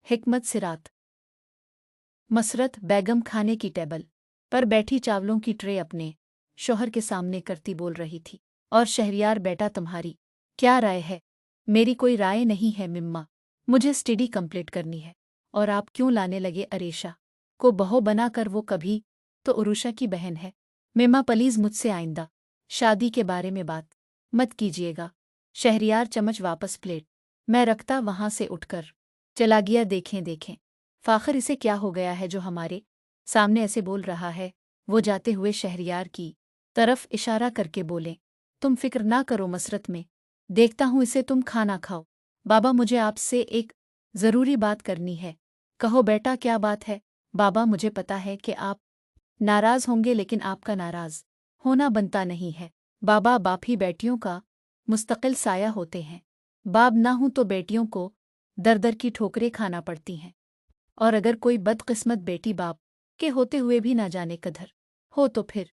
हिकमत सिरात। मसरत बेगम खाने की टेबल पर बैठी चावलों की ट्रे अपने शौहर के सामने करती बोल रही थी। और शहरयार बेटा तुम्हारी क्या राय है? मेरी कोई राय नहीं है मिम्मा, मुझे स्टडी कंप्लीट करनी है। और आप क्यों लाने लगे अरेशा को बहू बनाकर? वो कभी तो उरुषा की बहन है। मिम्मा प्लीज मुझसे आइंदा शादी के बारे में बात मत कीजिएगा। शहरयार चम्मच वापस प्लेट मैं रखता वहां से उठकर चला गया। देखें फाखर इसे क्या हो गया है जो हमारे सामने ऐसे बोल रहा है? वो जाते हुए शहरयार की तरफ इशारा करके बोले, तुम फिक्र ना करो मसरत में देखता हूँ इसे, तुम खाना खाओ। बाबा मुझे आपसे एक ज़रूरी बात करनी है। कहो बेटा क्या बात है? बाबा मुझे पता है कि आप नाराज़ होंगे लेकिन आपका नाराज़ होना बनता नहीं है। बाबा बाप ही बेटियों का मुस्तकिल साया होते हैं। बाप ना हूं तो बेटियों को दर दर की ठोकरें खाना पड़ती हैं। और अगर कोई बदकिस्मत बेटी बाप के होते हुए भी ना जाने कधर हो तो फिर